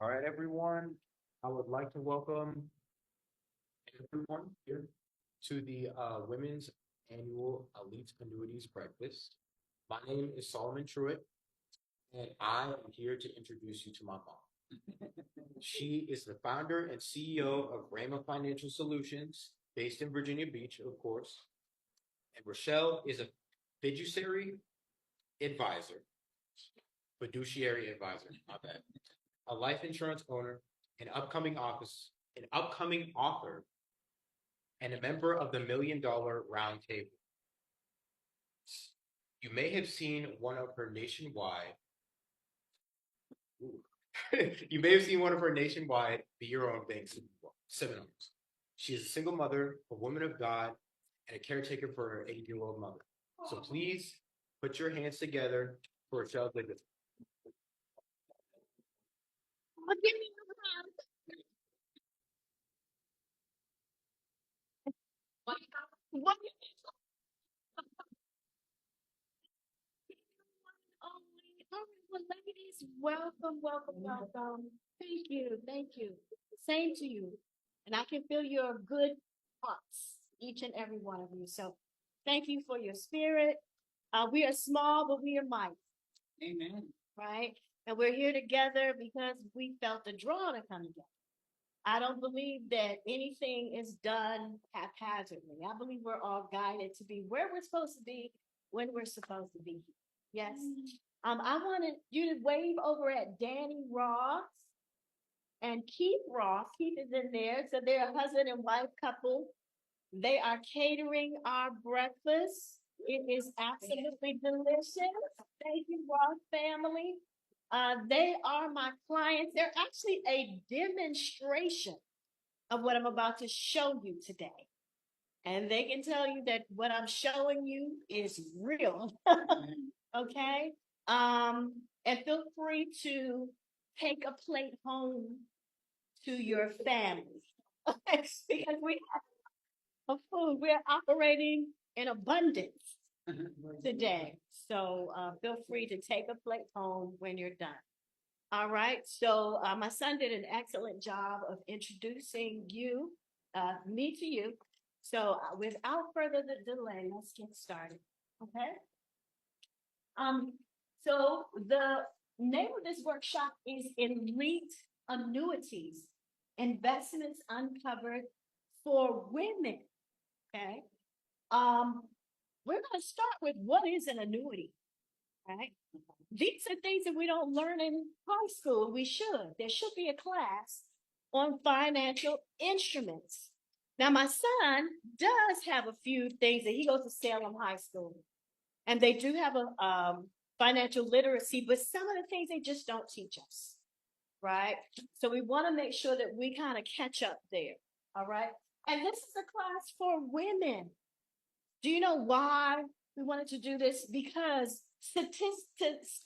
All right, everyone. I would like to welcome everyone here to the Women's Annual Elite Annuities Breakfast. My name is Solomon Truitt, and I am here to introduce you to my mom. She is the founder and CEO of Rhema Financial Solutions, based in Virginia Beach, of course. And Richelle is a fiduciary advisor, fiduciary advisor, my bad, a life insurance owner, an upcoming author, and a member of the $1 Million Round Table. You may have seen one of her nationwide. You may have seen one of her nationwide Be Your Own Thing seminars. She is a single mother, a woman of God, and a caretaker for her 80-year-old mother. So please put your hands together for Richelle Dickerson. Give me a hand. What? Well, ladies, welcome. Thank you. Same to you. And I can feel your good hearts, each and every one of you. So thank you for your spirit. We are small, but we are mighty. Amen. Right? And we're here together because we felt the draw to come together. I don't believe that anything is done haphazardly. I believe we're all guided to be where we're supposed to be when we're supposed to be. Yes. I wanted you to wave over at Danny Ross and Keith Ross. Keith is in there. So they're a husband and wife couple. They are catering our breakfast. It is absolutely delicious. Thank you, Ross family. They are my clients. They're actually a demonstration of what I'm about to show you today. And they can tell you that what I'm showing you is real. Okay? And feel free to take a plate home to your family. Because we have food. We're operating in abundance today. So feel free to take a plate home when you're done. All right. So my son did an excellent job of introducing me to you. So without further delay, let's get started. Okay. So the name of this workshop is Elite Annuities, Investments Uncovered for Women. Okay. We're going to start with what is an annuity, right? These are things that we don't learn in high school. We should. There should be a class on financial instruments. Now, my son does have a few things that he goes to Salem High School, and they do have a financial literacy, but some of the things they just don't teach us, right? So we want to make sure that we kind of catch up there, all right? And this is a class for women. Do you know why we wanted to do this? Because statistics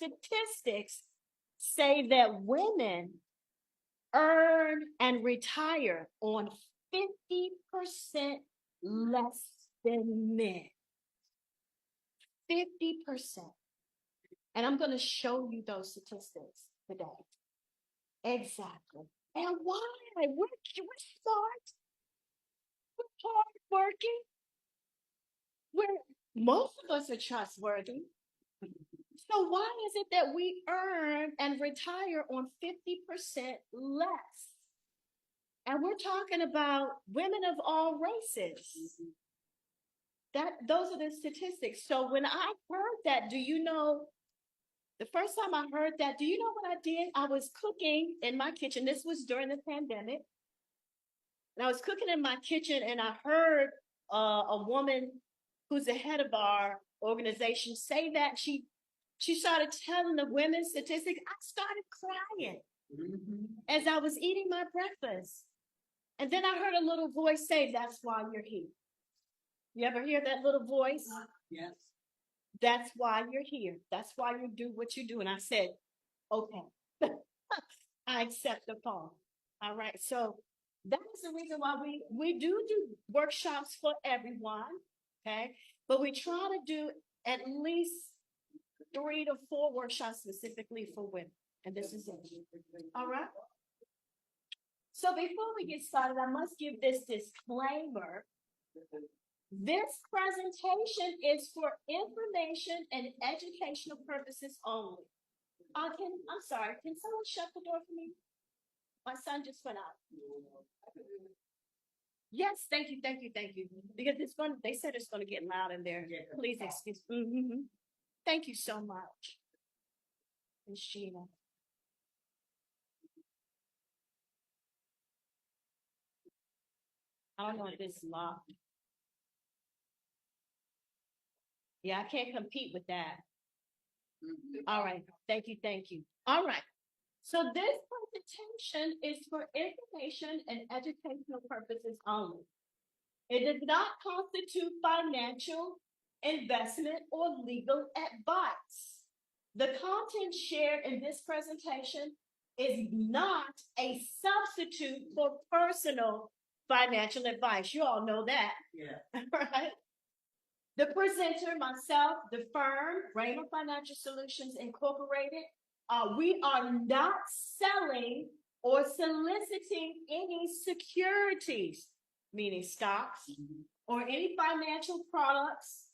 say that women earn and retire on 50% less than men. 50%. And I'm going to show you those statistics today. Exactly. And why? We're smart. We're hardworking. Most of us are trustworthy. So why is it that we earn and retire on 50% less? And we're talking about women of all races. Those are the statistics. So when I heard that, the first time I heard that, do you know what I did? I was cooking in my kitchen. This was during the pandemic. And I was cooking in my kitchen and I heard a woman who's the head of our organization say that she started telling the women statistics. I started crying as I was eating my breakfast. And then I heard a little voice say, "That's why you're here." You ever hear that little voice? Yes. That's why you're here. That's why you do what you do. And I said, okay, I accept the call. All right. So that is the reason why we do workshops for everyone. Okay. But we try to do at least 3 to 4 workshops specifically for women. And this is it. All right. So before we get started, I must give this disclaimer. This presentation is for information and educational purposes only. I'm sorry, can someone shut the door for me? My son just went out. Yes, thank you. Because they said it's gonna get loud in there. Please excuse. Thank you so much. Miss Sheena. I don't know if it's locked. Yeah, I can't compete with that. All right, thank you. All right. So this presentation is for information and educational purposes only. It does not constitute financial, investment, or legal advice. The content shared in this presentation is not a substitute for personal financial advice. You all know that. Yeah. Right? The presenter, myself, the firm, Rhema Financial Solutions Incorporated, we are not selling or soliciting any securities, meaning stocks, or any financial products.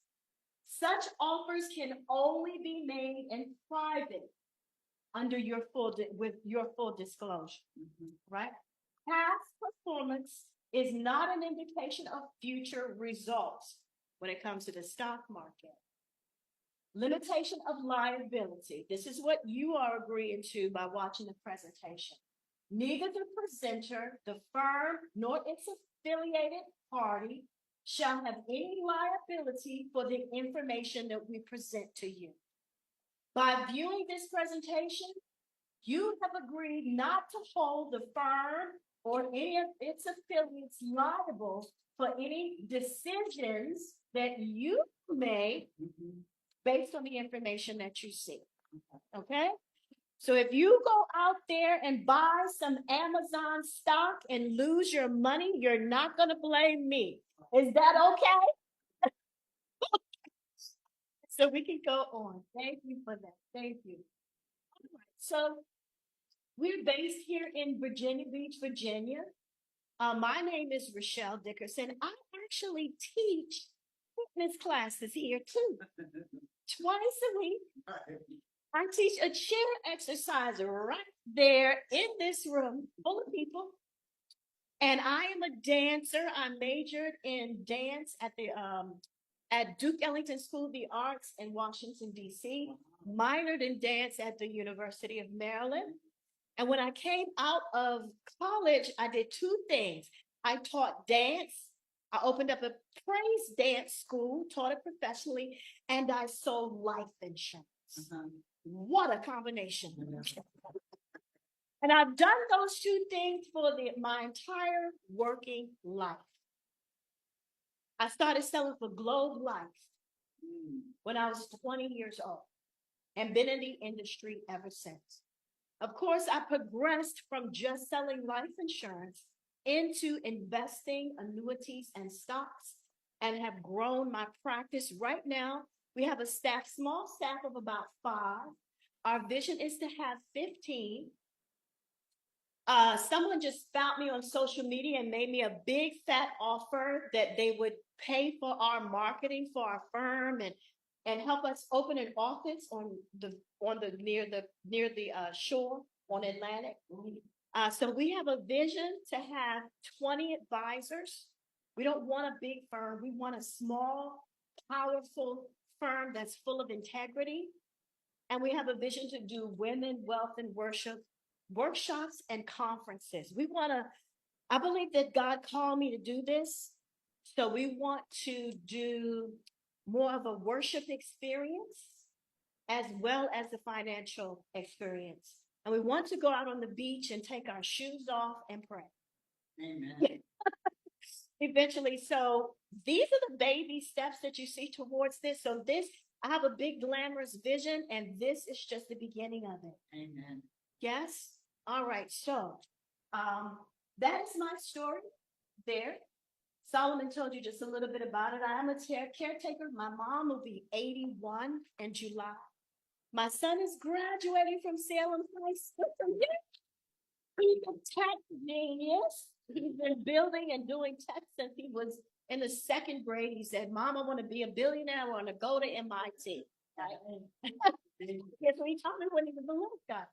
Such offers can only be made in private under with your full disclosure, right? Past performance is not an indication of future results when it comes to the stock market. Limitation of liability. This is what you are agreeing to by watching the presentation. Neither the presenter, the firm, nor its affiliated party shall have any liability for the information that we present to you. By viewing this presentation, you have agreed not to hold the firm or any of its affiliates liable for any decisions that you make based on the information that you see. Okay? So if you go out there and buy some Amazon stock and lose your money, you're not going to blame me. Is that okay? So we can go on. Thank you for that. Thank you. All right. So we're based here in Virginia Beach, Virginia. My name is Richelle Dickerson. I actually teach fitness classes here too. Twice a week. I teach a chair exercise right there in this room full of people. And I am a dancer. I majored in dance at Duke Ellington School of the Arts in Washington, D.C., minored in dance at the University of Maryland. And when I came out of college, I did two things. I taught dance. I opened up a praise dance school, taught it professionally, and I sold life insurance. What a combination. And I've done those two things for my entire working life. I started selling for Globe Life when I was 20 years old and been in the industry ever since. Of course, I progressed from just selling life insurance into investing, annuities, and stocks, and have grown my practice. Right now, we have a small staff of about 5. Our vision is to have 15. Someone just found me on social media and made me a big fat offer that they would pay for our marketing for our firm and help us open an office near the shore on Atlantic. So we have a vision to have 20 advisors. We don't want a big firm. We want a small, powerful firm that's full of integrity. And we have a vision to do women, wealth, and worship workshops and conferences. I believe that God called me to do this. So we want to do more of a worship experience as well as the financial experience. And we want to go out on the beach and take our shoes off and pray. Amen. Eventually. So these are the baby steps that you see towards this. So I have a big glamorous vision, and this is just the beginning of it. Amen. Yes? All right. So that is my story there. Solomon told you just a little bit about it. I am a caretaker. My mom will be 81 in July. My son is graduating from Salem High School. He's a tech genius. He's been building and doing tech since he was in the second grade. He said, Mom, I want to be a billionaire. I want to go to MIT. Right? Yes, what he told me when he was a little guy.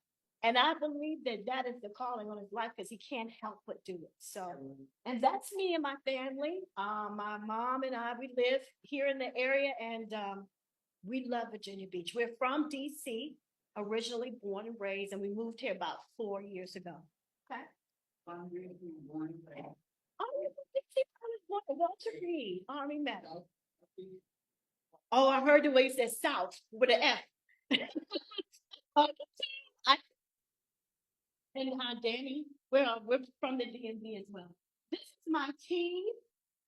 And I believe that that is the calling on his life because he can't help but do it. So, and that's me and my family. My mom and I, we live here in the area, and we love Virginia Beach. We're from DC, originally born and raised, and we moved here about 4 years ago. Okay. Oh, you from DC? I was born at Walter Reed, Army Meadow. Oh, I heard the way you said South with an F. I, and Danny, we're from the DMV as well. This is my team.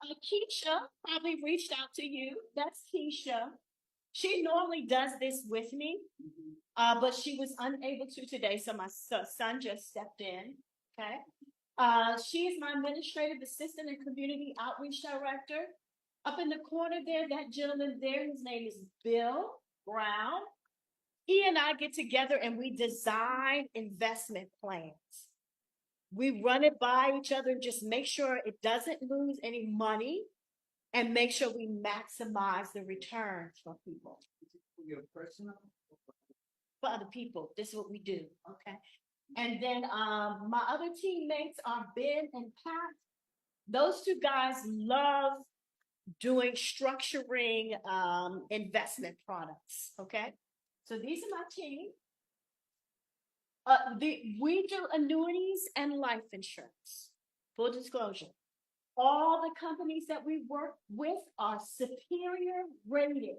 Keisha probably reached out to you. That's Keisha. She normally does this with me, but she was unable to today, so my son just stepped in. Okay. She is my administrative assistant and community outreach director. Up in the corner there, that gentleman there, his name is Bill Brown. He and I get together and we design investment plans. We run it by each other and just make sure it doesn't lose any money and make sure we maximize the returns for people. For your personal? For other people. This is what we do. Okay. And then my other teammates are Ben and Pat. Those two guys love doing structuring investment products. Okay. So these are my team. We do annuities and life insurance. Full disclosure. All the companies that we work with are superior rated.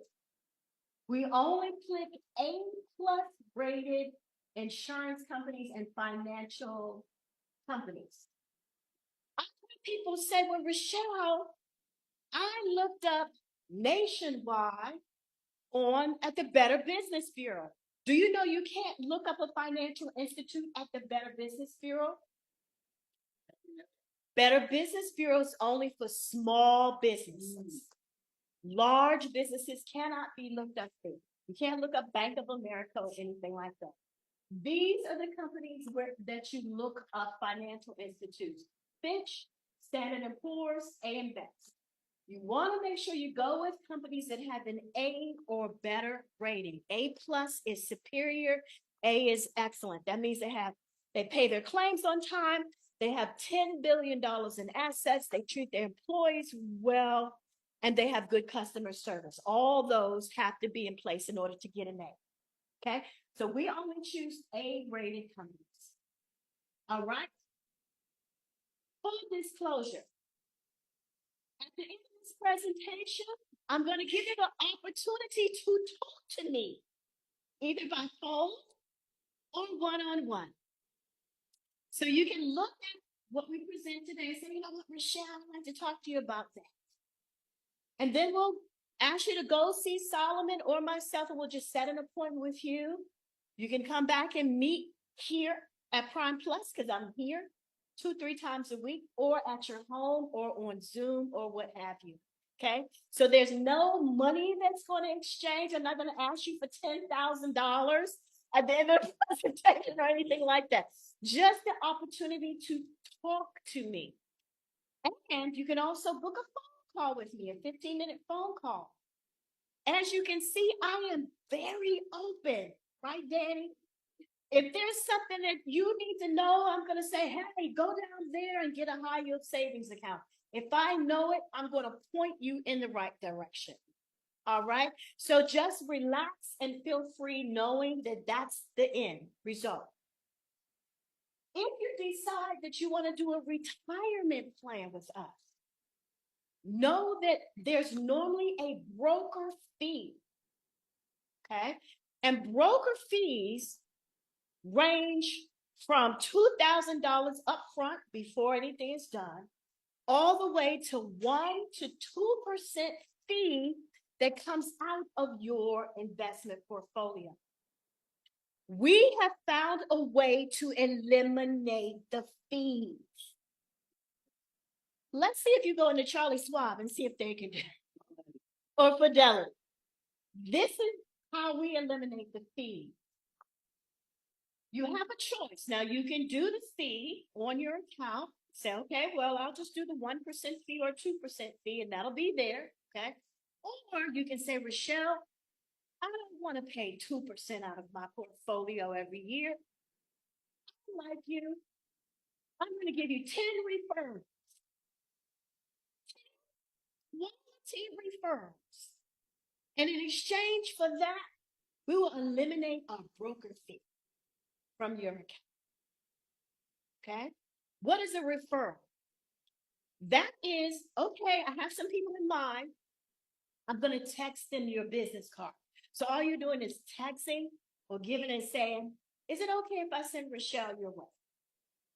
We only pick A+ rated insurance companies and financial companies. I heard people say, well, Richelle, I looked up nationwide at the Better Business Bureau. Do you know you can't look up a financial institute at the Better Business Bureau? Better Business Bureau is only for small businesses. Large businesses cannot be looked up to. You can't look up Bank of America or anything like that. These are the companies that you look up financial institutes. Fitch, Standard & Poor's, AM Best. You want to make sure you go with companies that have an A or better rating. A+ is superior. A is excellent. That means they pay their claims on time. They have $10 billion in assets. They treat their employees well, and they have good customer service. All those have to be in place in order to get an A. Okay, so we only choose A-rated companies. All right. Full disclosure. At the end of this presentation, I'm going to give you the opportunity to talk to me, either by phone or one-on-one. So you can look at what we present today and say, you know what, Richelle, I'd like to talk to you about that. And then we'll ask you to go see Solomon or myself, and we'll just set an appointment with you. You can come back and meet here at Prime Plus, because I'm here 2-3 times a week, or at your home, or on Zoom, or what have you. Okay, so there's no money that's going to exchange. I'm not going to ask you for $10,000 at the end of the presentation or anything like that. Just the opportunity to talk to me. And you can also book a phone call with me, a 15-minute phone call. As you can see, I am very open, right, Danny? If there's something that you need to know, I'm going to say, hey, go down there and get a high yield savings account. If I know it, I'm going to point you in the right direction. All right. So just relax and feel free knowing that that's the end result. If you decide that you want to do a retirement plan with us, know that there's normally a broker fee. Okay. And broker fees range from $2,000 upfront before anything is done, all the way to 1 to 2% fee that comes out of your investment portfolio. We have found a way to eliminate the fees. Let's see if you go into Charlie Schwab and see if they can do it. Or Fidelity. This is how we eliminate the fees. You have a choice. Now you can do the fee on your account. Say, okay, well, I'll just do the 1% fee or 2% fee, and that'll be there. Okay. Or you can say, Richelle, I don't want to pay 2% out of my portfolio every year. Like you, I'm going to give you 10 referrals, 10 referrals. And in exchange for that, we will eliminate our broker fee from your account. Okay. What is a referral? That is, okay, I have some people in mind. I'm going to text them your business card. So all you're doing is texting or giving and saying, is it okay if I send Richelle your way?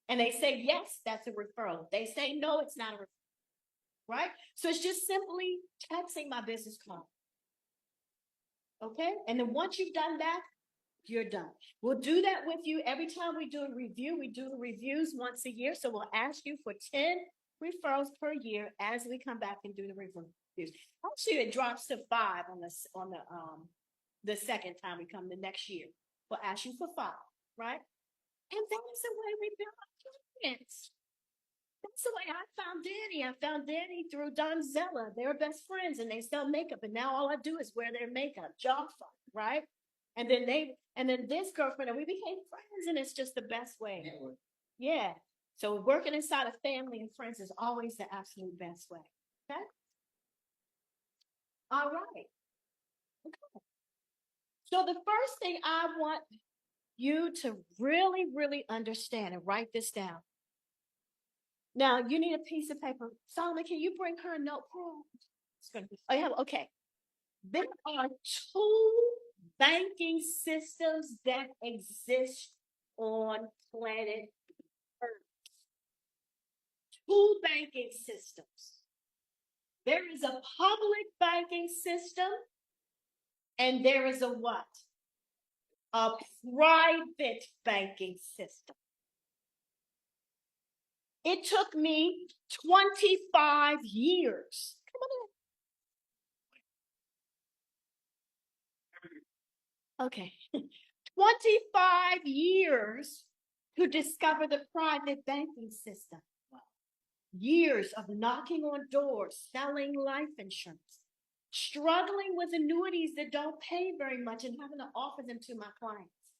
And they say, yes, that's a referral. If they say, no, it's not a referral, right? So it's just simply texting my business card. Okay. And then once you've done that, you're done. We'll do that with you every time we do a review. We do the reviews once a year. So we'll ask you for 10 referrals per year as we come back and do the reviews. Actually, it drops to 5 on the second time we come the next year. We'll ask you for 5, right? And that's the way we build our clients. That's the way I found Danny. I found Danny through Donzella. They were best friends and they sell makeup. And now all I do is wear their makeup. Job fun, right? And then this girlfriend, and we became friends, and it's just the best way. Yeah. So working inside of family and friends is always the absolute best way. Okay. All right. Okay. So the first thing I want you to really, really understand and write this down. Now you need a piece of paper. Solomon, can you bring her a notebook? It's going to be. Oh, yeah. Okay. There are 2 banking systems that exist on planet Earth. 2 banking systems. There is a public banking system, and there is a what? A private banking system. It took me 25 years. Come on in. Okay. 25 years to discover the private banking system. Years of knocking on doors, selling life insurance, struggling with annuities that don't pay very much and having to offer them to my clients.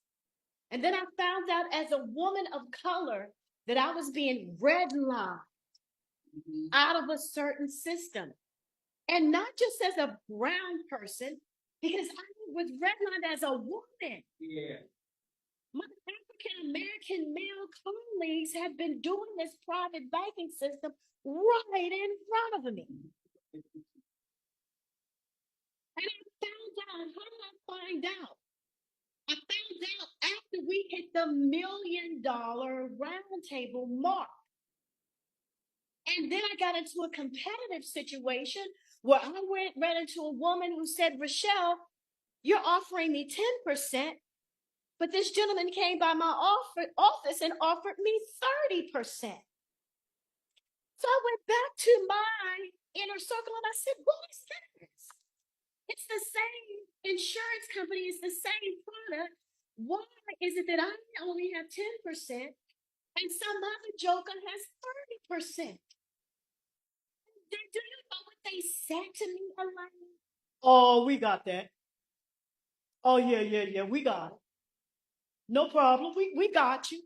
And then I found out as a woman of color that I was being redlined out of a certain system. And not just as a brown person, because I was redlined as a woman. Yeah. My African American male colleagues have been doing this private banking system right in front of me. And I found out, how did I find out? I found out after we hit the $1 million roundtable mark. And then I got into a competitive situation where I ran into a woman who said, Richelle, you're offering me 10%, but this gentleman came by my office and offered me 30%. So I went back to my inner circle and I said, what is this? It's the same insurance company, it's the same product. Why is it that I only have 10% and some other joker has 30%? Do you know what they said to me, Elaine? Oh, we got that. Oh, yeah, we got it. No problem. We got you.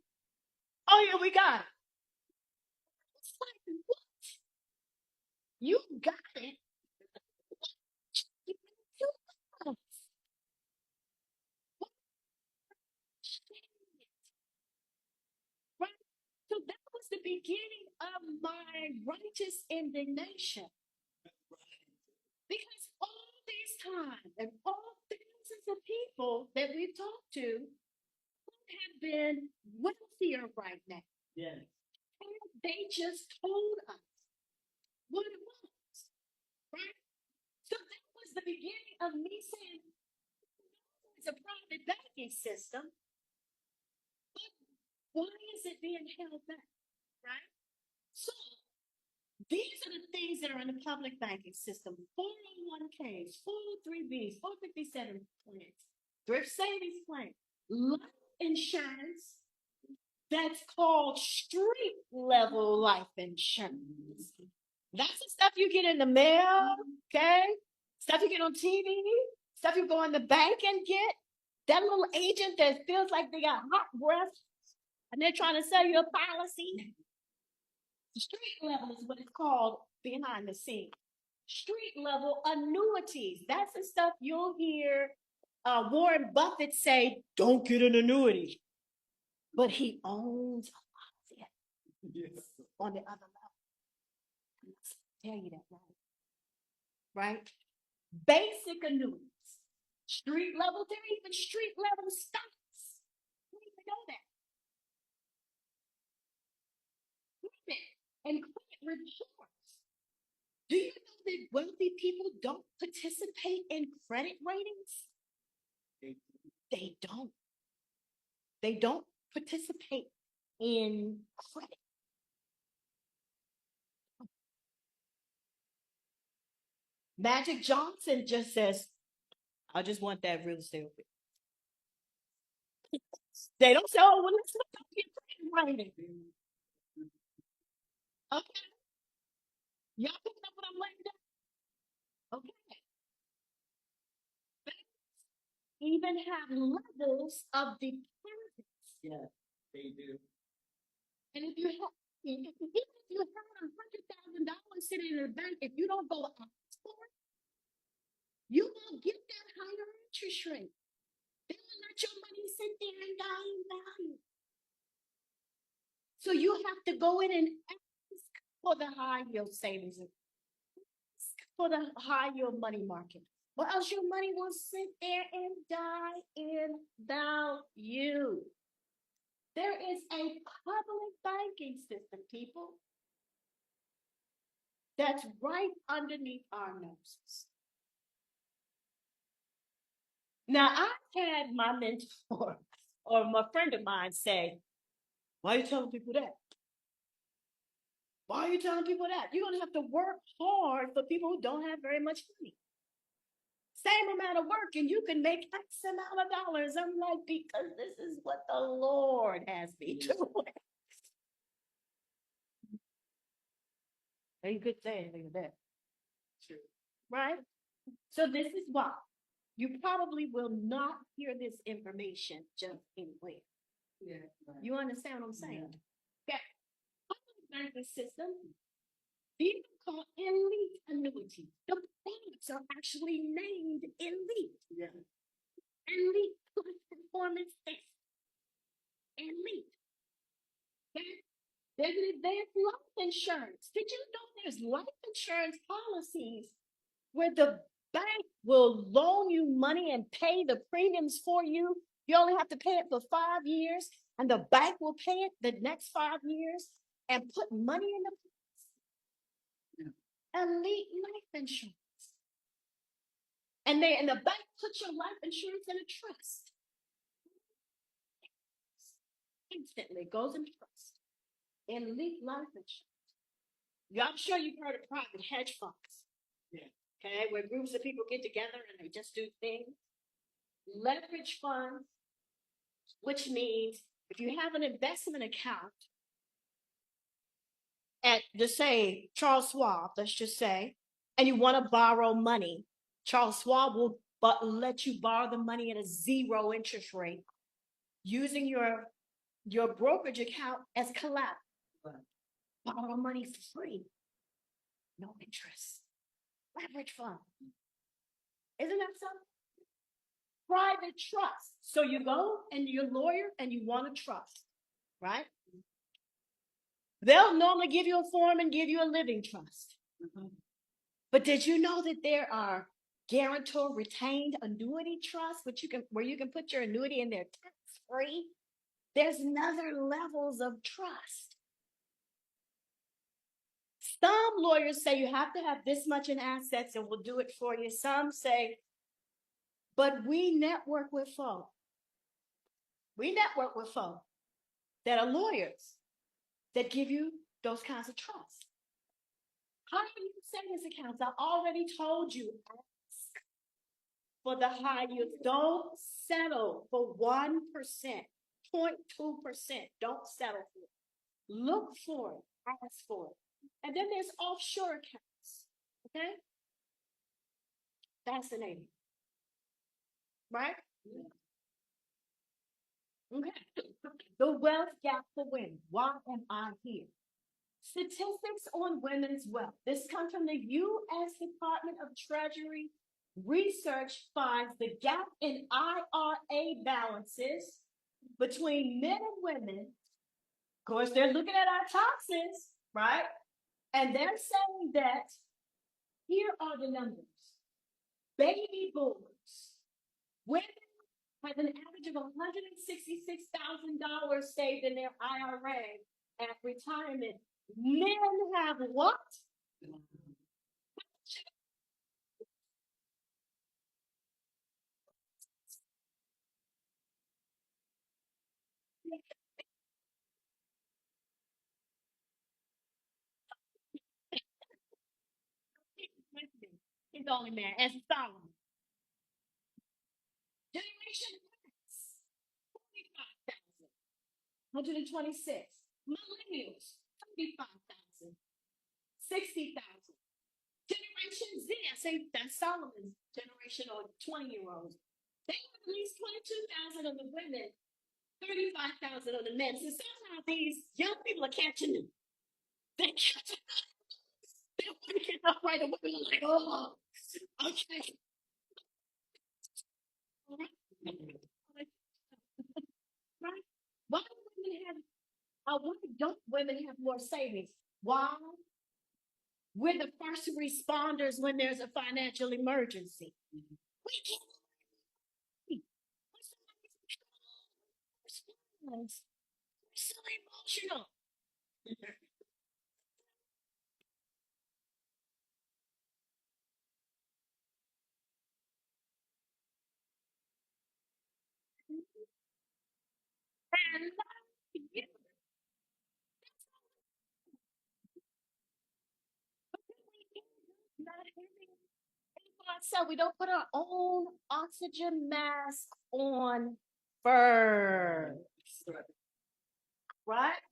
Oh, yeah, we got it. It's like, what? You got it. Right? So that was the beginning of my righteous indignation. Because all these times and all thousands of people that we've talked to have been wealthier right now. Yes. And they just told us what it was. Right? So that was the beginning of me saying, it's a private banking system, but why is it being held back? Right? So these are the things that are in the public banking system: 401ks, 403bs, 457 plans, thrift savings plans, life insurance that's called street level life insurance. That's the stuff you get in the mail, okay? Stuff you get on TV, stuff you go in the bank and get. That little agent that feels like they got hot breath and they're trying to sell you a policy. Street level is what it's called behind the scenes. Street level annuities. That's the stuff you'll hear Warren Buffett say, don't get an annuity. But he owns a lot of it. Yes. On the other level. I'll tell you that, right? Basic annuities. Street level, they're even street level stocks. You don't even know that. And credit reports. Do you know that wealthy people don't participate in credit ratings? They don't. They don't participate in credit. Magic Johnson just says, I just want that real estate. They don't say, oh, well, let's look up your credit rating. Okay. Y'all picking up what I'm laying down? Okay. Banks even have levels of deposits. Yeah, they do. And if you have, even if you have $100,000 sitting in the bank, if you don't go ask for it, you won't get that higher interest rate. They will let your money sit there and die in value. So you have to go in and ask for the high yield savings, ask for the high yield money market, or else your money will sit there and die in value. There is a public banking system, people, that's right underneath our noses. Now, I had my mentor or my friend of mine say, why are you telling people that? Why are you telling people that? You're going to have to work hard for people who don't have very much money. Same amount of work, and you can make X amount of dollars. I'm like, because this is what the Lord has me doing. You could say anything to that. True. Right? So this is why you probably will not hear this information just anywhere. Yeah. Right. You understand what I'm saying? Yeah. Okay. Banking system, these are called elite annuities. The products are actually named elite. Yeah. Elite performance based. Elite. Okay? There's an advanced life insurance. Did you know there's life insurance policies where the bank will loan you money and pay the premiums for you? You only have to pay it for 5 years, and the bank will pay it the next 5 years and put money in the elite life insurance. And the bank puts your life insurance in a trust. Instantly goes in trust. Elite life insurance. I'm sure you've heard of private hedge funds. Yeah. Okay, where groups of people get together and they just do things. Leverage funds, which means if you have an investment account at, just say, Charles Schwab, let's just say, and you want to borrow money, Charles Schwab will let you borrow the money at a 0 interest rate using your brokerage account as collateral. Borrow money for free. No interest. Leverage fund. Isn't that something? Private trust. So you go and you're a lawyer and you want a trust, right? They'll normally give you a form and give you a living trust. Mm-hmm. But did you know that there are guarantor retained annuity trusts, where you can put your annuity in there tax-free? There's other levels of trust. Some lawyers say you have to have this much in assets and we'll do it for you. Some say, but we network with folks. We network with folks that are lawyers that give you those kinds of trusts. How do you savings accounts? I already told you, ask for the high yield. Don't settle for 1%. 0.2%. Don't settle for it. Look for it. Ask for it. And then there's offshore accounts. Okay? Fascinating. Right? Okay. The wealth gap for women. Why am I here? Statistics on women's wealth. This comes from the U.S. Department of Treasury. Research finds the gap in IRA balances between men and women. Of course, they're looking at our toxins, right? And they're saying that here are the numbers. Baby boomers. Women have an average of $166,000 saved in their IRA at retirement. Men have what? He's only man as Solomon. Generation X, 45,000. 126. Millennials, 35,000. 60,000. Generation Z, I say that's Solomon's generation or 20-year-olds. They have at least 22,000 of the women, 35,000 of the men. So somehow these young people are catching them. They're catching up. They're waking up right away. They're like, oh, okay. Right? Why do women have why don't women have more savings? Why? We're the first responders when there's a financial emergency. We can't wait. We're so emotional. And you, not every so we don't put our own oxygen mask on first, right?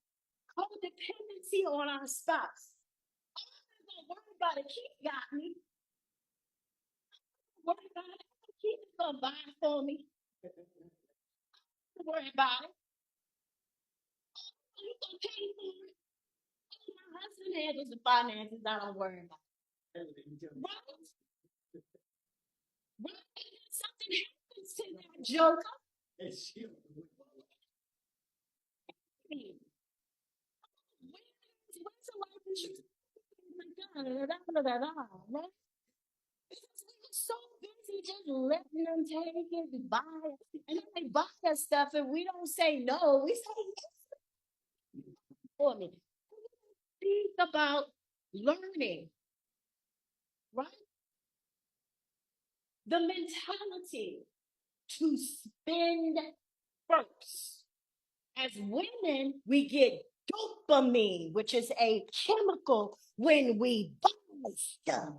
Codependency on our spouse. I'm not worried about it. Keith got me. Worried about it. Keith is gonna buy it for me. Don't worry about it. You gonna pay for it. My husband handles the finances. I don't worry about it. Right? Right? Something happens to that joker. Where's the life insurance? Right? Because we were so busy just letting them take it, buy it, and then they buy that stuff, and we don't say no. We say yes for me. Think about learning, right? The mentality to spend first. As women, we get dopamine, which is a chemical when we buy stuff.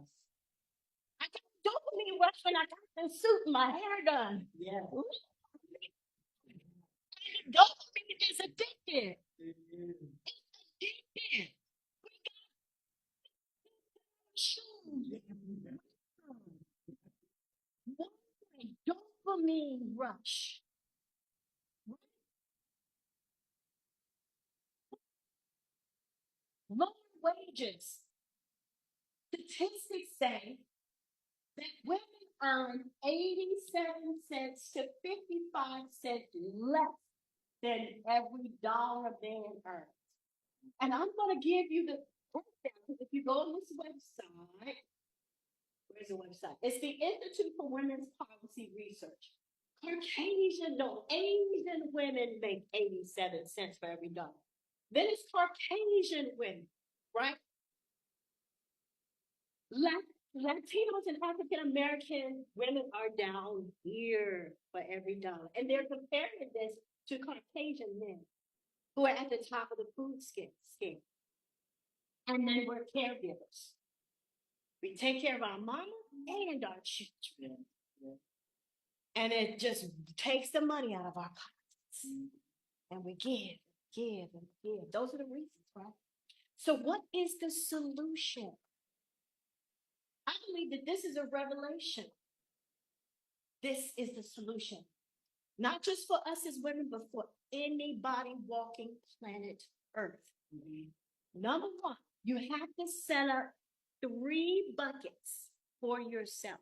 I got dopamine rush when I got the suit and my hair done. Yeah. And the dopamine is addictive. It's addictive. We got shoes. Why dopamine rush? Lower wages. Statistics say that women earn 87 cents to 55 cents less than every dollar man earns. And I'm going to give you the breakdown. If you go on this website, where's the website? It's the Institute for Women's Policy Research. Caucasian, no, Asian women make 87 cents for every dollar. Then it's Caucasian women, right? Latinos and African American women are down here for every dollar. And they're comparing this to Caucasian men who are at the top of the food scale. And then we're caregivers. We take care of our mama and our children. And it just takes the money out of our pockets. and we give, and give. Those are the reasons, right? So what is the solution? I believe that this is a revelation. This is the solution. Not just for us as women, but for anybody walking planet Earth. Number one, you have to set up 3 buckets for yourself.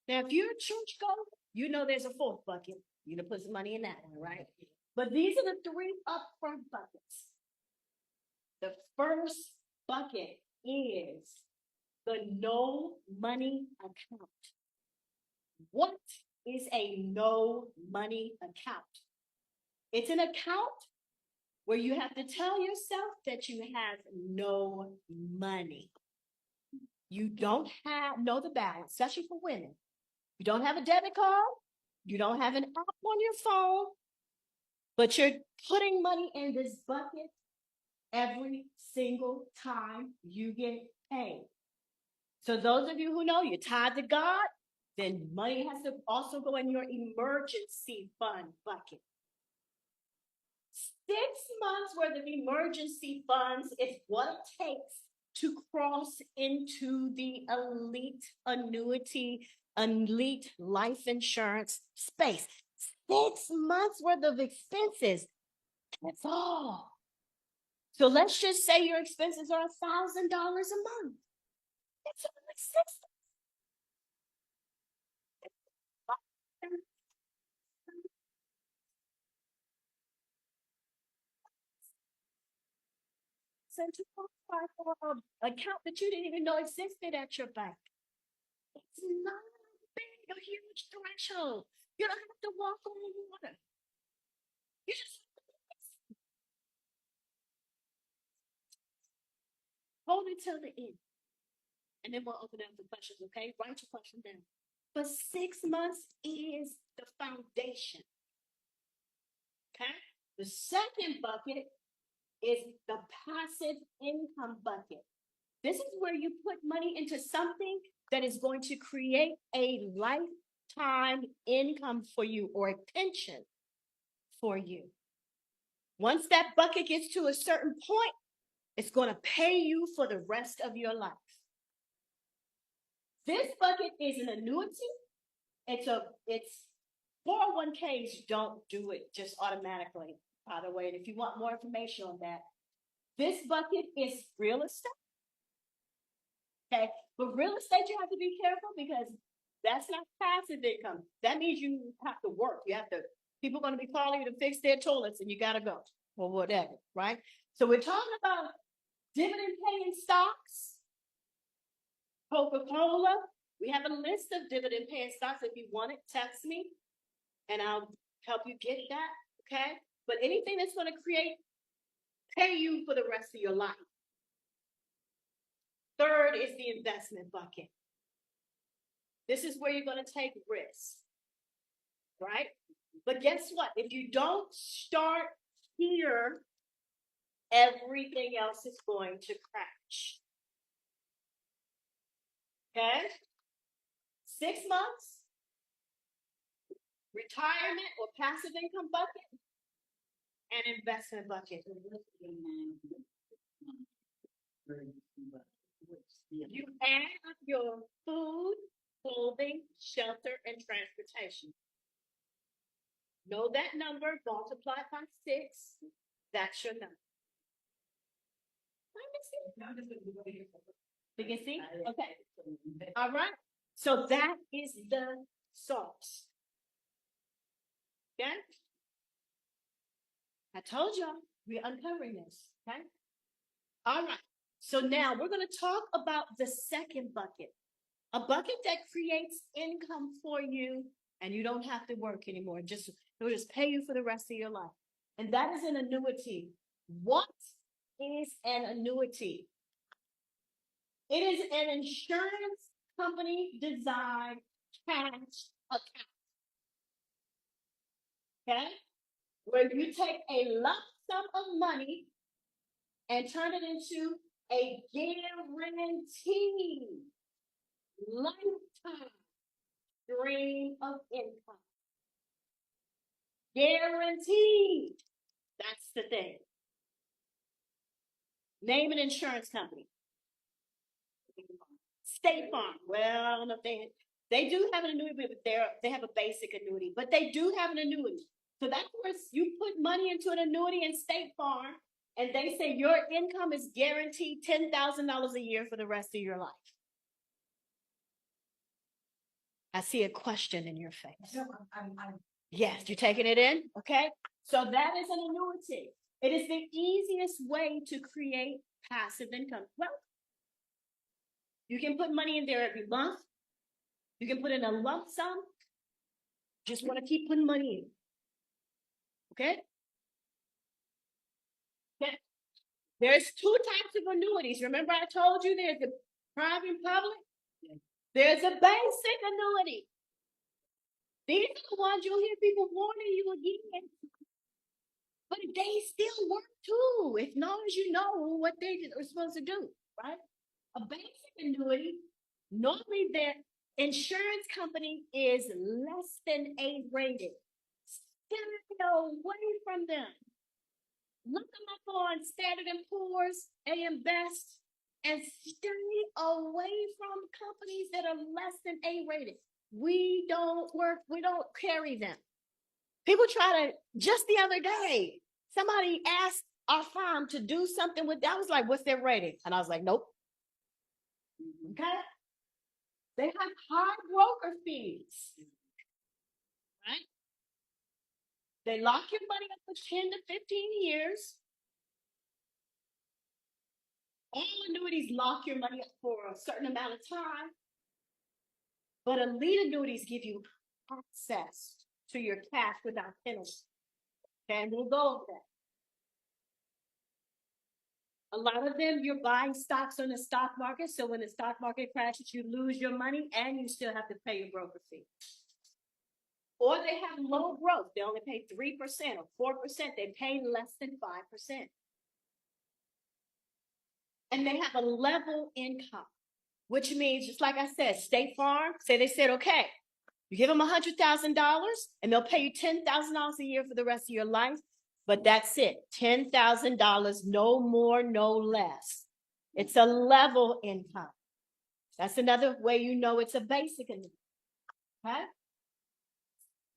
Now, if you're a churchgoer, you know there's a 4th bucket. You can put some money in that one, right? But these are the 3 upfront buckets. The first bucket is the no money account. What is a no money account? It's an account where you have to tell yourself that you have no money. You don't know the balance, especially for women. You don't have a debit card. You don't have an app on your phone, but you're putting money in this bucket every single time you get paid. So those of you who know you're tied to God, then money has to also go in your emergency fund bucket. 6 months worth of emergency funds is what it takes to cross into the elite annuity, elite life insurance space. 6 months worth of expenses. That's all. So let's just say your expenses are $1,000 a month. It's only 6. Sent to qualify for an account that you didn't even know existed at your bank. It's not a huge threshold. You don't have to walk on water. You just hold it till the end. And then we'll open up the questions, okay? Write your question down. But 6 months is the foundation. Okay? The second bucket is the passive income bucket. This is where you put money into something that is going to create a lifetime income for you or a pension for you. Once that bucket gets to a certain point, it's going to pay you for the rest of your life. This bucket is an annuity. It's 401ks don't do it just automatically, by the way. And if you want more information on that, this bucket is real estate. Okay, but real estate, you have to be careful because that's not passive income. That means you have to work. People are going to be calling you to fix their toilets and you got to go or whatever, right? So we're talking about dividend paying stocks, Coca-Cola. We have a list of dividend paying stocks. If you want it, text me and I'll help you get that, okay? But anything that's going to pay you for the rest of your life. Third is the investment bucket. This is where you're going to take risks, right? But guess what? If you don't start here, everything else is going to crash. Okay? 6 months, retirement or passive income bucket, and investment bucket. You add up your food, clothing, shelter, and transportation. Know that number, multiply it by 6. That's your number. You can see? Okay. All right. So that is the sauce. Okay? I told y'all we're uncovering this. Okay? All right. So now we're going to talk about the second bucket. A bucket that creates income for you and you don't have to work anymore. It'll just pay you for the rest of your life. And that is an annuity. What is an annuity? It is an insurance company designed cash account. Okay? Where you take a lump sum of money and turn it into a guaranteed lifetime stream of income. Guaranteed. That's the thing. Name an insurance company. State Farm. Well, I don't know if they do have an annuity, but they have a basic annuity, but they do have an annuity. So that's where you put money into an annuity in State Farm, and they say your income is guaranteed $10,000 a year for the rest of your life. I see a question in your face. Yes, you're taking it in? Okay. So that is an annuity. It is the easiest way to create passive income. Well, you can put money in there every month. You can put in a lump sum. Just want to keep putting money in. Okay? Okay. There's two types of annuities. Remember I told you there's a private and public? There's a basic annuity. These are the ones you'll hear people warning you again. But they still work too, as long as you know what they are supposed to do, right? A basic annuity, normally their insurance company is less than A rated. Stay away from them. Look them up on Standard & Poor's, AM Best, and stay away from companies that are less than A rated. We don't carry them. People try to, just the other day, somebody asked our firm to do something with, I was like, what's their rating? And I was like, nope. Okay. They have high broker fees, right? They lock your money up for 10 to 15 years. All annuities lock your money up for a certain amount of time. But elite annuities give you access to your cash without penalty. Okay, and we'll go over that. A lot of them, you're buying stocks on the stock market. So when the stock market crashes, you lose your money and you still have to pay your broker fee. Or they have low growth. They only pay 3% or 4%. They pay less than 5%. And they have a level income, which means, just like I said, State Farm, say they said, okay, you give them $100,000 and they'll pay you $10,000 a year for the rest of your life. But that's it. $10,000, no more, no less. It's a level income. That's another way you know it's a basic annuity. Okay?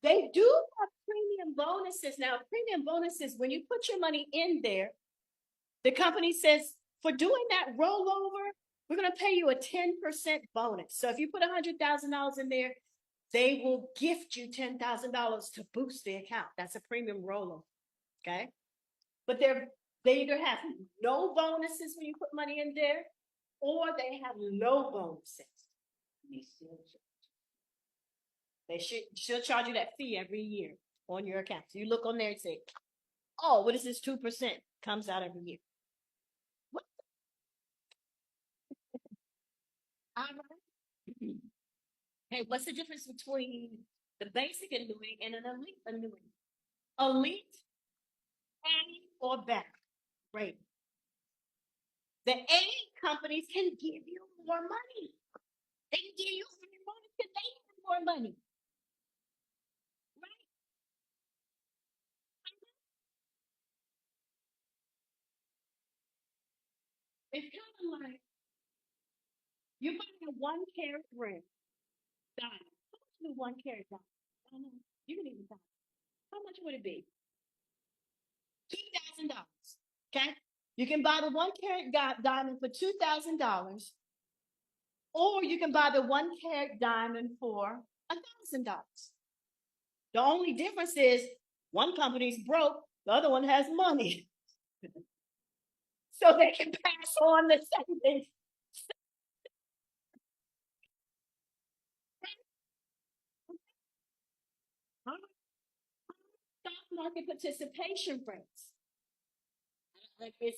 They do have premium bonuses. Now, premium bonuses, when you put your money in there, the company says, for doing that rollover, we're going to pay you a 10% bonus. So if you put $100,000 in there, they will gift you $10,000 to boost the account. That's a premium rollover. Okay. But they either have no bonuses when you put money in there, or they have low bonuses. They should charge you that fee every year on your account. So you look on there and say, oh, what is this 2%? Comes out every year. What? All right. Hey, what's the difference between the basic annuity and an elite annuity? Elite, A or better. Great. The A companies can give you more money. They can give you more money because they have more money. Right? It's kind of like you're buying a 1 carat ring. Diamond. How much would 1 carat diamond? I don't know. You can even buy. How much would it be? $2,000. Okay. You can buy the 1 carat diamond for $2,000, or you can buy the 1 carat diamond for $1,000. The only difference is one company's broke, the other one has money. So they can pass on the savings. Stock market participation rates. Like this.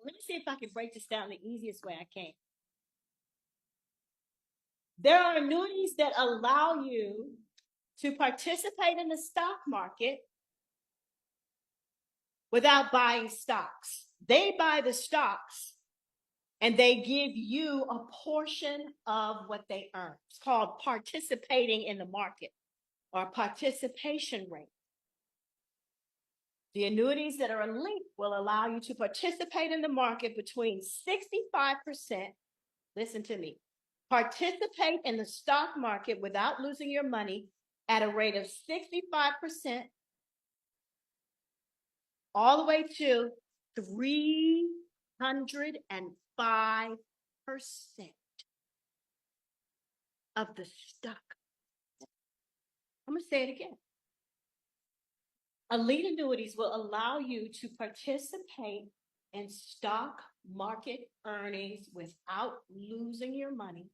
Let me see if I can break this down the easiest way I can. There are annuities that allow you to participate in the stock market without buying stocks. They buy the stocks and they give you a portion of what they earn. It's called participating in the market or participation rate. The annuities that are elite will allow you to participate in the market between 65%, listen to me, participate in the stock market without losing your money at a rate of 65% all the way to 305% of the stock. I'm going to say it again. Elite annuities will allow you to participate in stock market earnings without losing your money.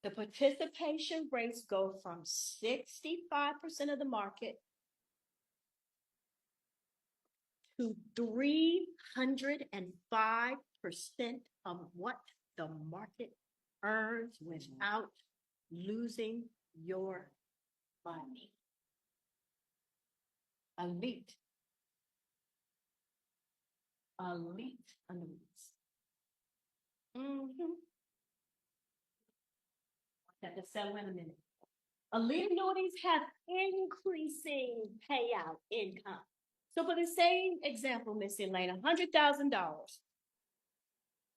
The participation rates go from 65% of the market to 305% of what the market earns without losing your money. Elite annuities. Have to settle in a minute. Elite annuities have increasing payout income. So for the same example, Miss Elaine, $100,000.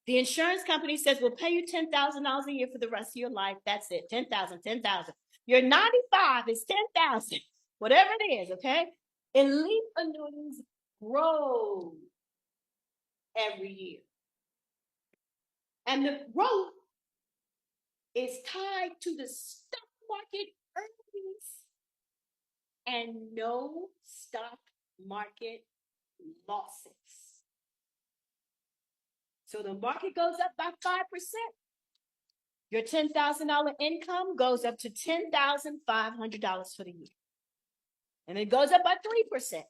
The insurance company says we'll pay you $10,000 a year for the rest of your life. That's it. 10,000, 10,000. You're 95, it's 10,000. Whatever it is, okay? Elite annuities grow every year. And the growth is tied to the stock market earnings and no stock market losses. So the market goes up by 5%. Your $10,000 income goes up to $10,500 for the year. And it goes up by 3%.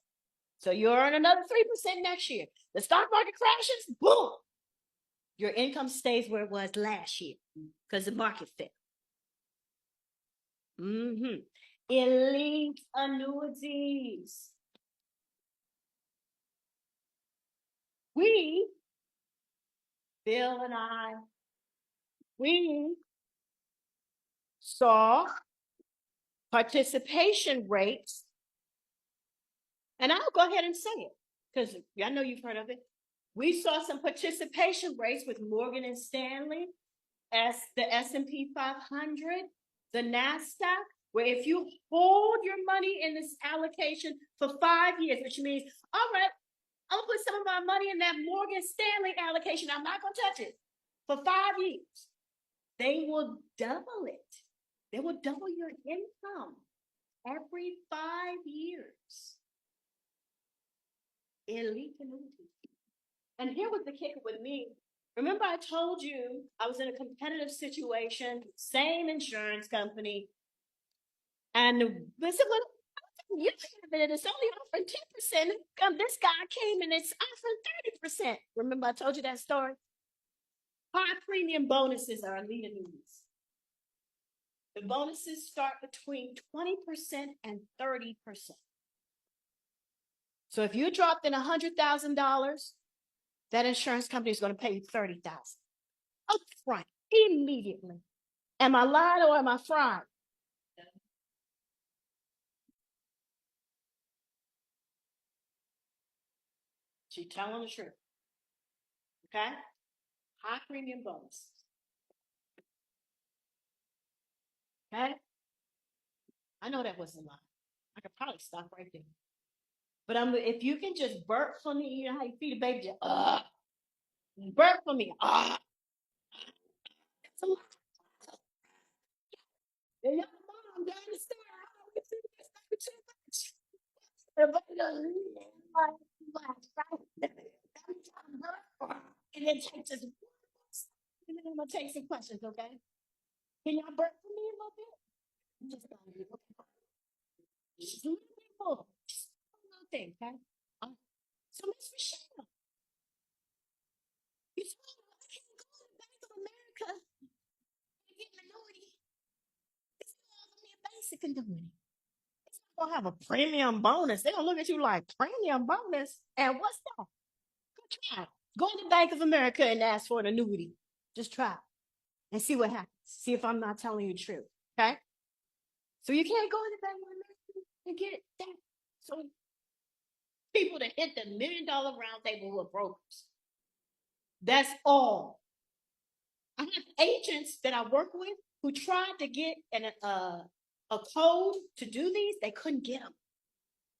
So you earn another 3% next year. The stock market crashes, boom. Your income stays where it was last year because the market fell. Elite annuities. Bill and I, we saw participation rates, and I'll go ahead and say it because I know you've heard of it. We saw some participation rates with Morgan and Stanley, as the S&P 500, the NASDAQ, where if you hold your money in this allocation for 5 years, which means, all right, I'm going to put some of my money in that Morgan Stanley allocation. I'm not going to touch it for 5 years. They will double it. They will double your income every 5 years. Elite annuities. And here was the kicker with me. Remember I told you I was in a competitive situation, same insurance company. And they said, well, you have it. It's only offering 10%. This guy came and it's offering 30%. Remember I told you that story? High premium bonuses are elite annuities. The bonuses start between 20% and 30%. So if you dropped in $100,000, that insurance company is going to pay you $30,000 up front, immediately. Am I lying or am I fried? She's telling the truth. Okay? High premium bonus. Okay? I know that wasn't a lie. I could probably stop right there. But if you can just burp for me, you know how you feed a baby, just burp for me. So, and your mom down the stairs, too much. And then take just, and then I'm gonna take some questions, okay? Can y'all burp for me a little bit? Just a little bit more. Just a little thing, okay? So Miss Richelle, you told me I can't go to Bank of America and get an annuity. It's not gonna be a basic annuity. It's not gonna have a premium bonus. They're gonna look at you like premium bonus. And what's that? Go try it. Go to Bank of America and ask for an annuity. Just try it and see what happens. See if I'm not telling you the truth. Okay? So you can't go to Bank of America and get that. So People that hit the $1 million round table who are brokers. That's all. I have agents that I work with who tried to get a code to do these. They couldn't get them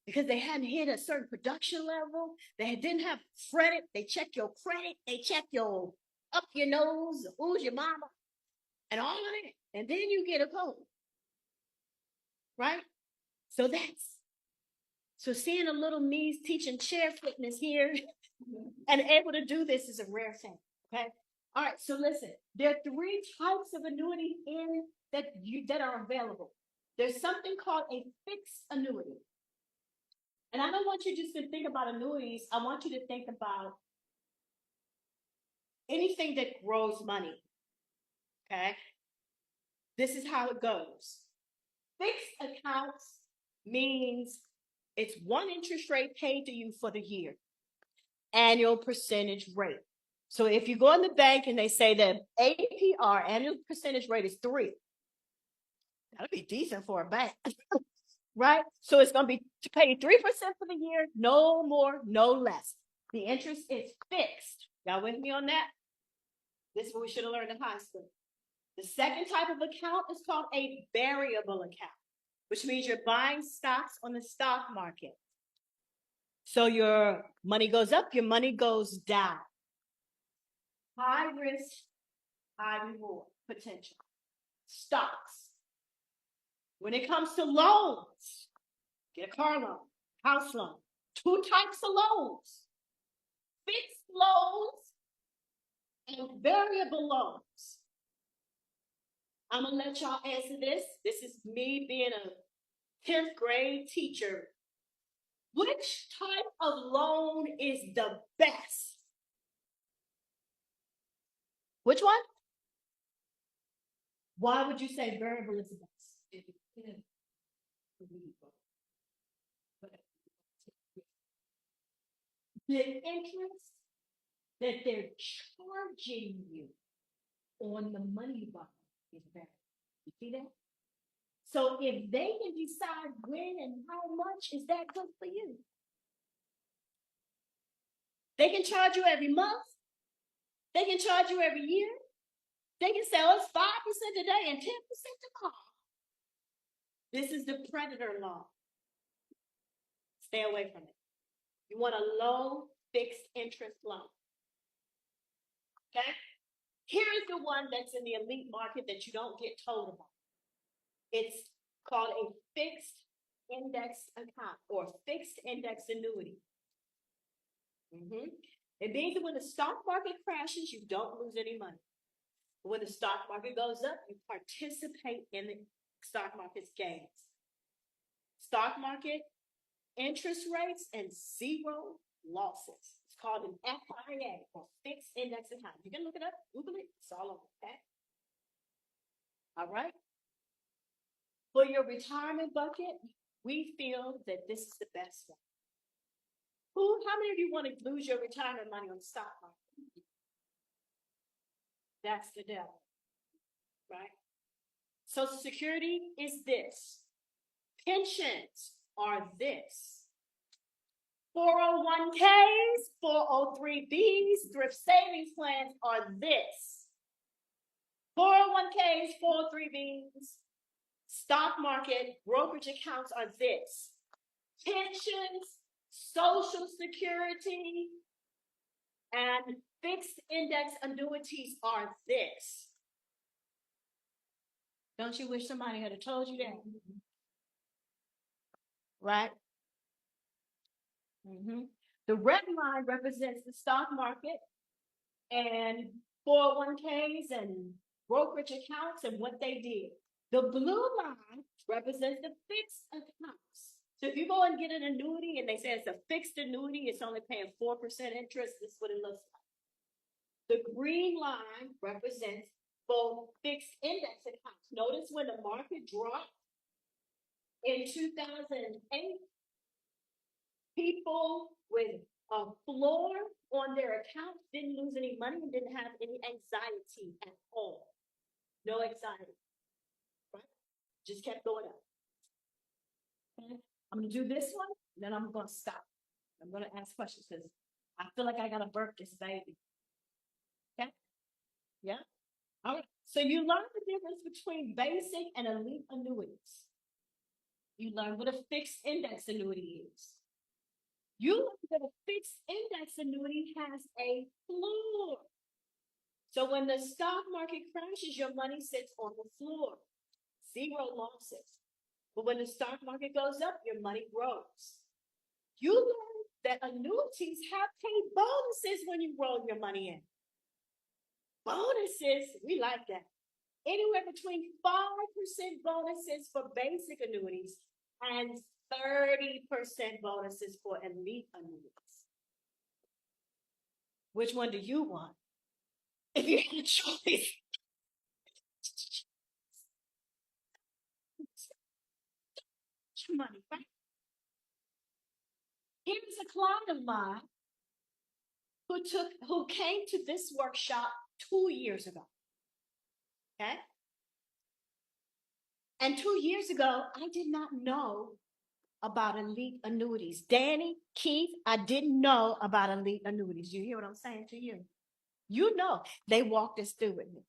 because they hadn't hit a certain production level. They didn't have credit. They check your credit. They check your up your nose, who's your mama, and all of that. And then you get a code, right? So seeing a little me teaching chair fitness here and able to do this is a rare thing. Okay. All right. So listen, there are 3 types of annuity that are available. There's something called a fixed annuity. And I don't want you just to think about annuities. I want you to think about anything that grows money. Okay. This is how it goes. Fixed accounts means it's one interest rate paid to you for the year, annual percentage rate. So if you go in the bank and they say the APR, annual percentage rate, is 3, that'll be decent for a bank, right? So it's going to be to pay 3% for the year, no more, no less. The interest is fixed. Y'all with me on that? This is what we should have learned in high school. The second type of account is called a variable account, which means you're buying stocks on the stock market. So your money goes up, your money goes down. High risk, high reward potential. Stocks. When it comes to loans, get a car loan, house loan, 2 types of loans. Fixed loans and variable loans. I'm going to let y'all answer this. This is me being a 10th grade teacher. Which type of loan is the best? Which one? Why would you say variable is the best? The interest that they're charging you on the money box is better. You see that? So if they can decide when and how much, is that good for you? They can charge you every month. They can charge you every year. They can say, oh, it's 5% today and 10% tomorrow. This is the predator law. Stay away from it. You want a low fixed interest loan. Okay? Here is the one that's in the elite market that you don't get told about. It's called a fixed index account or fixed index annuity. It means that when the stock market crashes, you don't lose any money. But when the stock market goes up, you participate in the stock market's gains. Stock market interest rates and 0 losses. It's called an FIA or fixed index account. You can look it up, Google it, it's all over, okay? All right. For your retirement bucket, we feel that this is the best one. How many of you want to lose your retirement money on the stock market? That's the devil, right? Social Security is this. Pensions are this. 401ks, 403bs, thrift savings plans are this. 401ks, 403bs, stock market, brokerage accounts are this. Pensions, Social Security, and fixed index annuities are this. Don't you wish somebody had told you that? Right? The red line represents the stock market and 401ks and brokerage accounts and what they did. The blue line represents the fixed accounts. So if you go and get an annuity and they say it's a fixed annuity, it's only paying 4% interest, this is what it looks like. The green line represents both fixed index accounts. Notice when the market dropped in 2008, people with a floor on their account didn't lose any money and didn't have any anxiety at all. No anxiety, right? Just kept going up. Okay. I'm going to do this one, then I'm going to stop. I'm going to ask questions because I feel like I got to birth this baby. Okay? Yeah? All right. So you learn the difference between basic and elite annuities. You learn what a fixed index annuity is. You learn that a fixed index annuity has a floor. So when the stock market crashes, your money sits on the floor. 0 losses. But when the stock market goes up, your money grows. You learn that annuities have paid bonuses when you roll your money in. Bonuses, we like that. Anywhere between 5% bonuses for basic annuities and 30% bonuses for elite annuities. Which one do you want? If you had a choice. Money, right? Here's a client of mine who came to this workshop 2 years ago. Okay? And 2 years ago, I did not know about elite annuities. Danny, Keith, I didn't know about elite annuities. You hear what I'm saying to you? You know, they walked us through with me.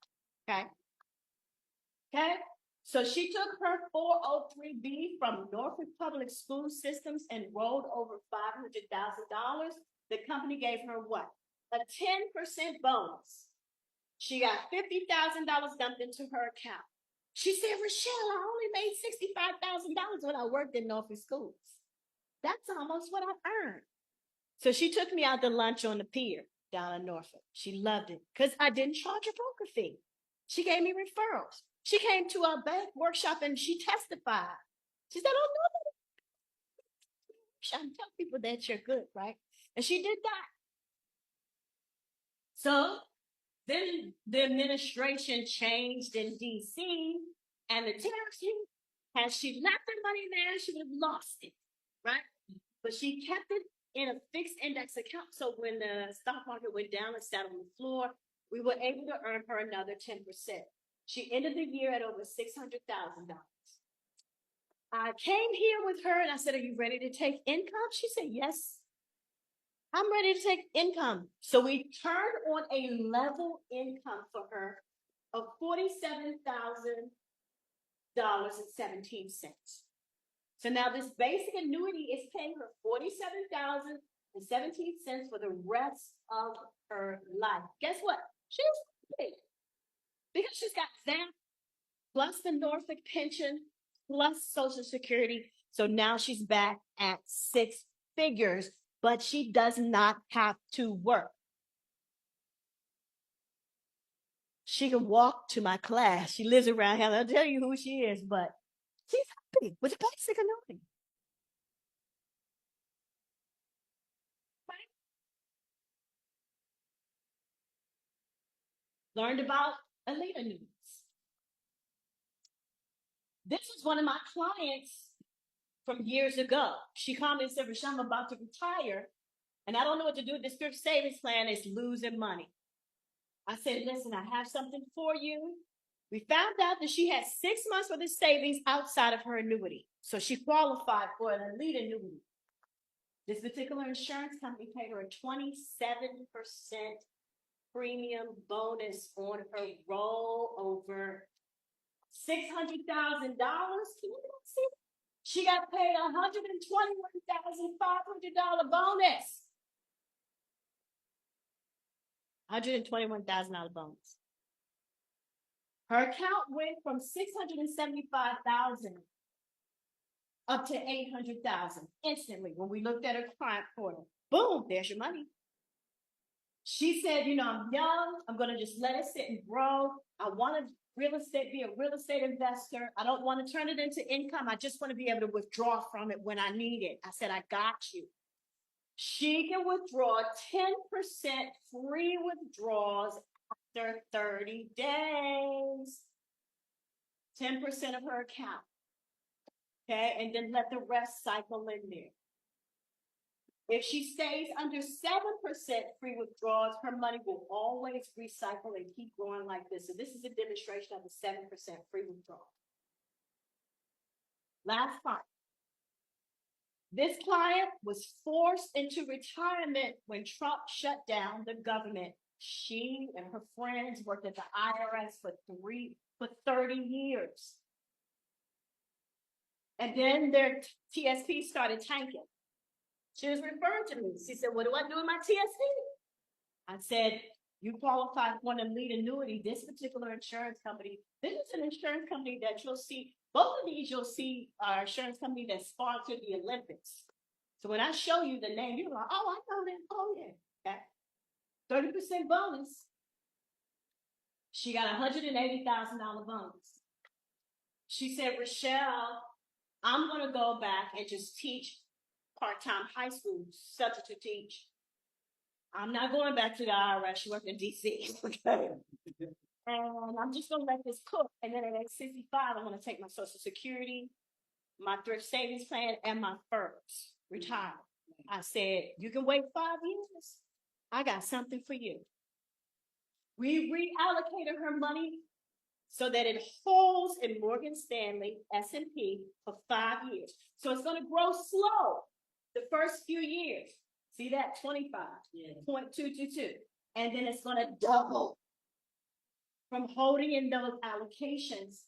Okay? Okay? So she took her 403B from Norfolk Public School Systems and rolled over $500,000. The company gave her what? A 10% bonus. She got $50,000 dumped into her account. She said, Richelle, I only made $65,000 when I worked in Norfolk schools. That's almost what I earned. So she took me out to lunch on the pier down in Norfolk. She loved it because I didn't charge a broker fee. She gave me referrals. She came to our bank workshop and she testified. She said, oh, no, I tell people that you're good, right? And she did that. So then the administration changed in D.C. and the tariffs, had she left her money there, she would have lost it, right? But she kept it in a fixed index account. So when the stock market went down and sat on the floor, we were able to earn her another 10%. She ended the year at over $600,000. I came here with her and I said, are you ready to take income? She said, yes, I'm ready to take income. So we turned on a level income for her of $47,000.17. So now this basic annuity is paying her $47,017 for the rest of her life. Guess what? She's happy because she's got that plus the Norfolk pension plus Social Security. So now she's back at 6 figures, but she does not have to work. She can walk to my class. She lives around here. I'll tell you who she is, but she's happy with a basic annuity. Learned about elite annuities. This was one of my clients from years ago. She called me and said, Richelle, I'm about to retire, and I don't know what to do with this thrift savings plan. It's losing money. I said, listen, I have something for you. We found out that she had 6 months worth of savings outside of her annuity. So she qualified for an elite annuity. This particular insurance company paid her a 27% premium bonus on her rollover. $600,000. Can you see? She got paid $121,500 bonus. $121,000 bonus. Her account went from $675,000 up to $800,000 instantly when we looked at her client portal. Boom, there's your money. She said, you know, I'm young. I'm going to just let it sit and grow. I want to be a real estate investor. I don't want to turn it into income. I just want to be able to withdraw from it when I need it. I said, I got you. She can withdraw 10% free withdrawals after 30 days. 10% of her account. Okay, and then let the rest cycle in there. If she stays under 7% free withdrawals, her money will always recycle and keep growing like this. So this is a demonstration of the 7% free withdrawal. Last part. This client was forced into retirement when Trump shut down the government. She and her friends worked at the IRS for 30 years. And then their TSP started tanking. She was referring to me. She said, what do I do with my TSP? I said, you qualify for an Elite Annuity. This particular insurance company, this is an insurance company that you'll see, both of these you'll see are insurance company that sponsored the Olympics. So when I show you the name, you're like, oh, I know that. Oh, yeah. Okay. 30% bonus. She got $180,000 bonus. She said, Richelle, I'm going to go back and just teach part-time high school, substitute teach. I'm not going back to the IRS. She worked in DC. Okay. And I'm just going to let this cook. And then at age 65, I'm going to take my Social Security, my thrift savings plan, and my FERS, retire. I said, you can wait 5 years. I got something for you. We reallocated her money so that it holds in Morgan Stanley S&P for 5 years. So it's going to grow slow the first few years. See that? 25.222. And then it's going to double from holding in those allocations.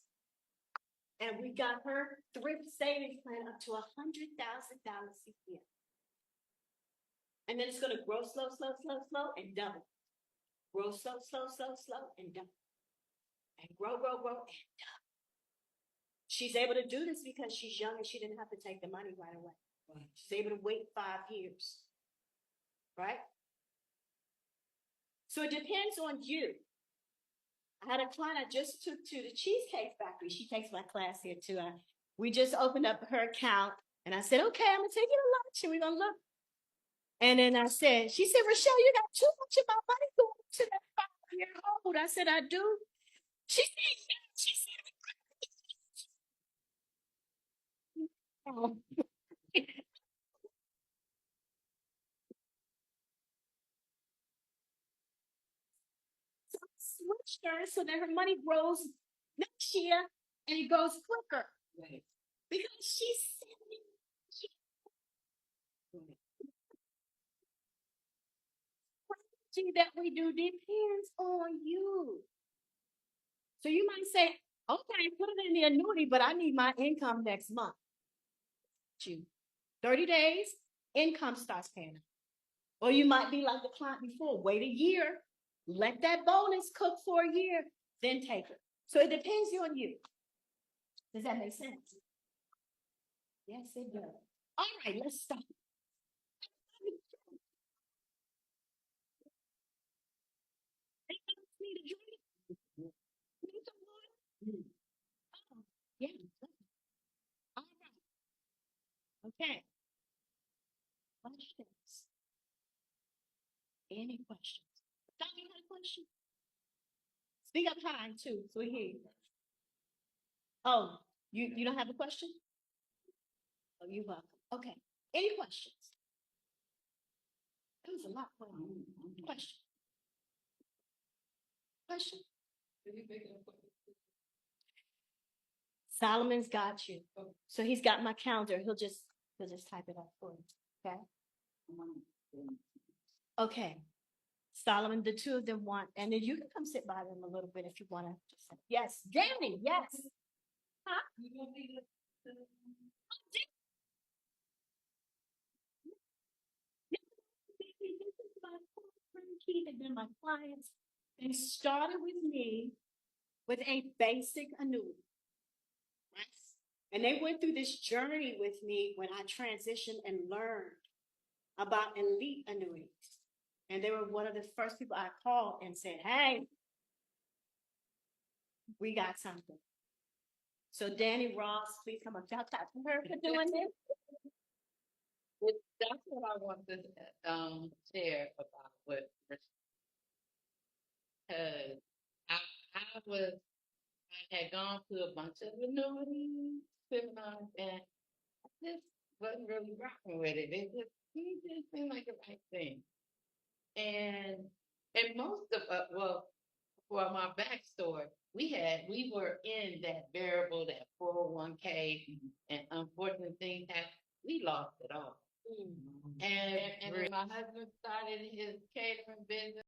And we got her thrift savings plan up to $100,000 a year. And then it's going to grow slow, and double. Grow slow, and double. And grow, and double. She's able to do this because she's young and she didn't have to take the money right away. Right. She's able to wait 5 years. Right? So it depends on you. I had a client I just took to the Cheesecake Factory. She takes my class here too. We just opened up her account and I said, okay, I'm going to take you to lunch and we're going to look. And then I said, she said, Richelle, you got too much of my money going to that 5-year-old. I said, I do. She said, yeah. She said, so I switched her so that her money grows next year and it goes quicker. Right. Because she's that we do depends on you. So you might say, okay, put it in the annuity, but I need my income next month. 30 days, income starts paying. Or you might be like the client before, wait a year, let that bonus cook for a year, then take it. So it depends on you. Does that make sense? Yes, it does. All right, let's stop. Yeah. All right. Okay. Questions? Any questions? Tom, you had a question? Speak up high too, so we hear you. Oh, you don't have a question? Oh, you're welcome. Okay. Any questions? There was a lot going on. Question. Question. Solomon's got you. So he's got my calendar. He'll just type it up for you. Okay. Okay. Solomon, the two of them want, and then you can come sit by them a little bit if you want to. Yes, Danny. Yes. Huh? Have been my clients. They started with me with a basic annuity. Right? And they went through this journey with me when I transitioned and learned about elite annuities. And they were one of the first people I called and said, hey, we got something. So Danny Ross, please come up. Shout out to her for doing this. That's what I want to share about what because I had gone to a bunch of annuity seminars and I just wasn't really rocking with it. It just seemed like the right thing. And most of for my backstory, we were in that variable, that 401k, and unfortunate things we lost it all. And then my husband started his catering business.